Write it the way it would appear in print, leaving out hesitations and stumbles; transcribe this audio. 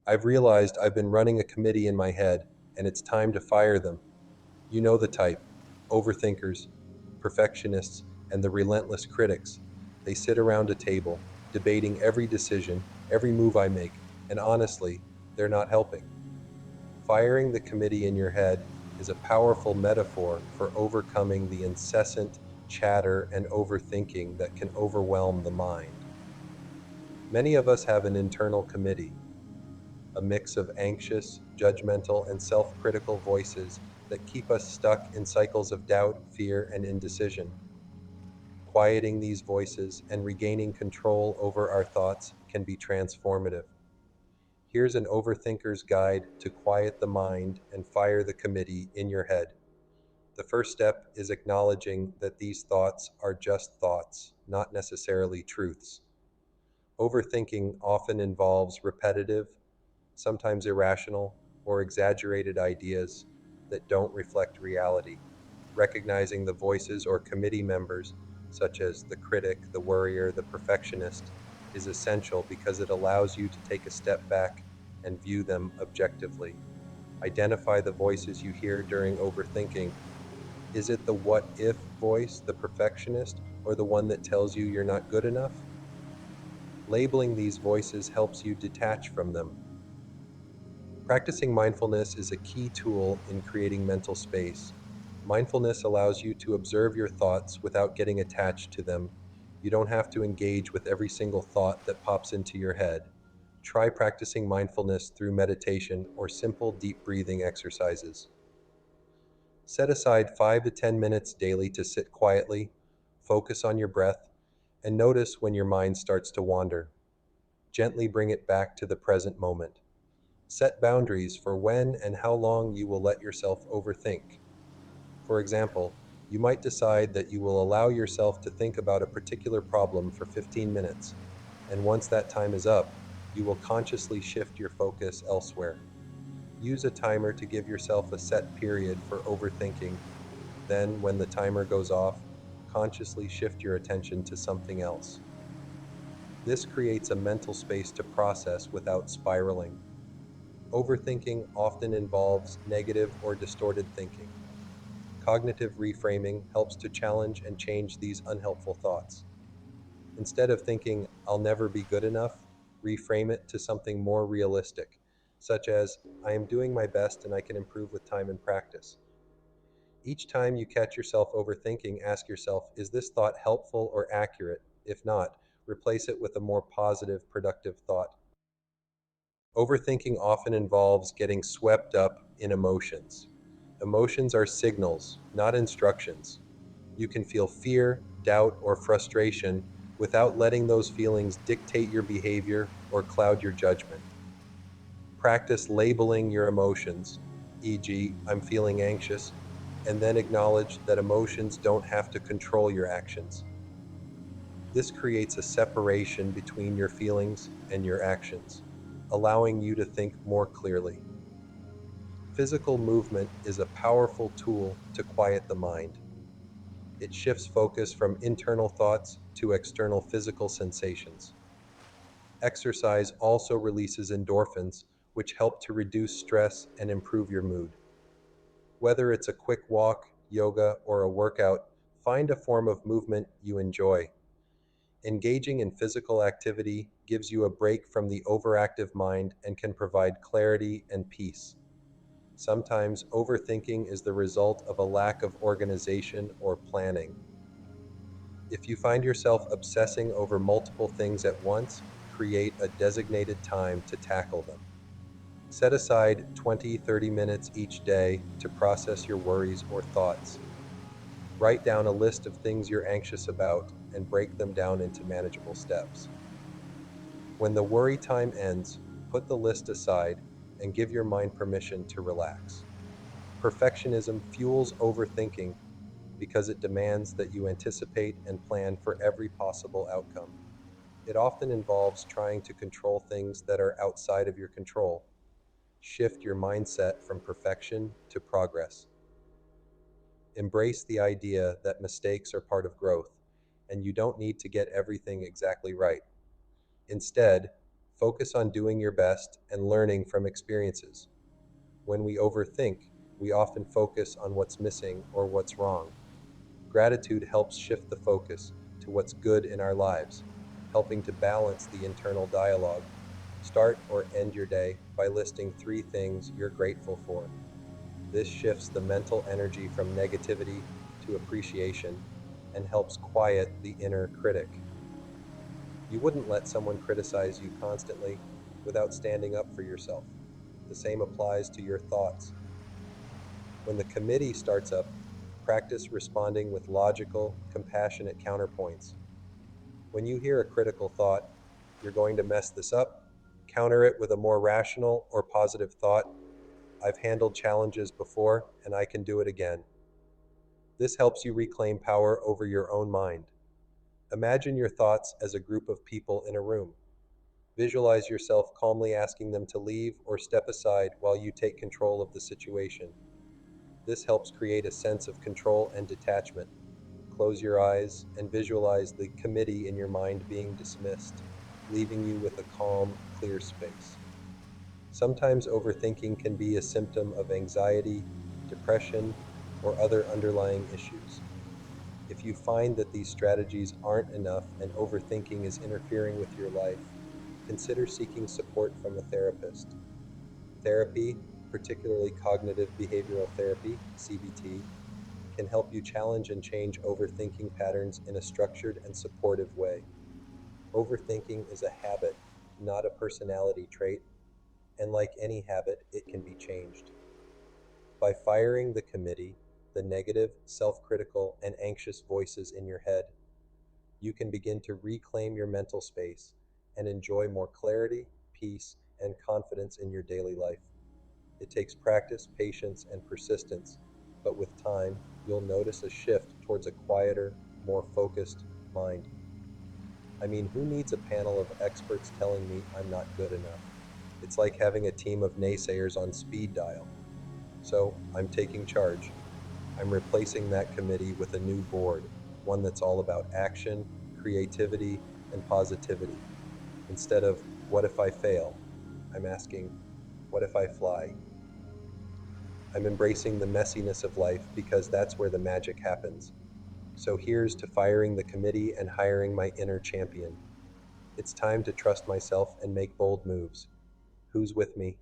I've realized I've been running a committee in my head, and it's time to fire them. You know the type: overthinkers, perfectionists, and the relentless critics. They sit around a table, debating every decision, every move I make, and honestly, they're not helping. Firing the committee in your head is a powerful metaphor for overcoming the incessant chatter and overthinking that can overwhelm the mind. Many of us have an internal committee, a mix of anxious, judgmental, and self critical voices that keep us stuck in cycles of doubt, fear, and indecision. Quieting these voices and regaining control over our thoughts can be transformative. Here's an overthinker's guide to quiet the mind and fire the committee in your head. The first step is acknowledging that these thoughts are just thoughts, not necessarily truths. Overthinking often involves repetitive, sometimes irrational, or exaggerated ideas that don't reflect reality. Recognizing the voices or committee members, such as the critic, the worrier, the perfectionist, is essential because it allows you to take a step back and view them objectively. Identify the voices you hear during overthinking. Is it the what if voice, the perfectionist, or the one that tells you you're not good enough? Labeling these voices helps you detach from them. Practicing mindfulness is a key tool in creating mental space. Mindfulness allows you to observe your thoughts without getting attached to them. You don't have to engage with every single thought that pops into your head. Try practicing mindfulness through meditation or simple deep breathing exercises. Set aside 5 to 10 minutes daily to sit quietly, focus on your breath, and notice when your mind starts to wander. Gently bring it back to the present moment. Set boundaries for when and how long you will let yourself overthink. For example, you might decide that you will allow yourself to think about a particular problem for 15 minutes, and once that time is up, you will consciously shift your focus elsewhere. Use a timer to give yourself a set period for overthinking. Then, when the timer goes off, consciously shift your attention to something else. This creates a mental space to process without spiraling. Overthinking often involves negative or distorted thinking. Cognitive reframing helps to challenge and change these unhelpful thoughts. Instead of thinking, I'll never be good enough, reframe it to something more realistic, such as, I am doing my best and I can improve with time and practice. Each time you catch yourself overthinking, ask yourself, is this thought helpful or accurate? If not, replace it with a more positive, productive thought. Overthinking often involves getting swept up in emotions. Emotions are signals, not instructions. You can feel fear, doubt, or frustration without letting those feelings dictate your behavior or cloud your judgment. Practice labeling your emotions, e.g., I'm feeling anxious, and then acknowledge that emotions don't have to control your actions. This creates a separation between your feelings and your actions, allowing you to think more clearly. Physical movement is a powerful tool to quiet the mind. It shifts focus from internal thoughts to external physical sensations. Exercise also releases endorphins, which help to reduce stress and improve your mood. Whether it's a quick walk, yoga, or a workout, find a form of movement you enjoy. Engaging in physical activity gives you a break from the overactive mind and can provide clarity and peace. Sometimes overthinking is the result of a lack of organization or planning. If you find yourself obsessing over multiple things at once, create a designated time to tackle them. Set aside 20-30 minutes each day to process your worries or thoughts. Write down a list of things you're anxious about and break them down into manageable steps. When the worry time ends, put the list aside and give your mind permission to relax. Perfectionism fuels overthinking because it demands that you anticipate and plan for every possible outcome. It often involves trying to control things that are outside of your control. Shift your mindset from perfection to progress. Embrace the idea that mistakes are part of growth, and you don't need to get everything exactly right. Instead, Focus on doing your best and learning from experiences. When we overthink, we often focus on what's missing or what's wrong. Gratitude helps shift the focus to what's good in our lives, helping to balance the internal dialogue. Start or end your day by listing three things you're grateful for. This shifts the mental energy from negativity to appreciation and helps quiet the inner critic. You wouldn't let someone criticize you constantly without standing up for yourself. The same applies to your thoughts. When the committee starts up, practice responding with logical, compassionate counterpoints. When you hear a critical thought, "You're going to mess this up," counter it with a more rational or positive thought, "I've handled challenges before and I can do it again." This helps you reclaim power over your own mind. Imagine your thoughts as a group of people in a room. Visualize yourself calmly asking them to leave or step aside while you take control of the situation. This helps create a sense of control and detachment. Close your eyes and visualize the committee in your mind being dismissed, leaving you with a calm, clear space. Sometimes overthinking can be a symptom of anxiety, depression, or other underlying issues. If you find that these strategies aren't enough and overthinking is interfering with your life, consider seeking support from a therapist. Therapy, particularly cognitive behavioral therapy, CBT, can help you challenge and change overthinking patterns in a structured and supportive way. Overthinking is a habit, not a personality trait, and like any habit, it can be changed. By firing the committee, the negative, self critical, and anxious voices in your head, you can begin to reclaim your mental space and enjoy more clarity, peace, and confidence in your daily life. It takes practice, patience, and persistence, but with time, you'll notice a shift towards a quieter, more focused mind. I mean, who needs a panel of experts telling me I'm not good enough? It's like having a team of naysayers on speed dial. So, I'm taking charge. I'm replacing that committee with a new board, one that's all about action, creativity, and positivity. Instead of, "What if I fail?" I'm asking, "What if I fly?" I'm embracing the messiness of life because that's where the magic happens. So here's to firing the committee and hiring my inner champion. It's time to trust myself and make bold moves. Who's with me?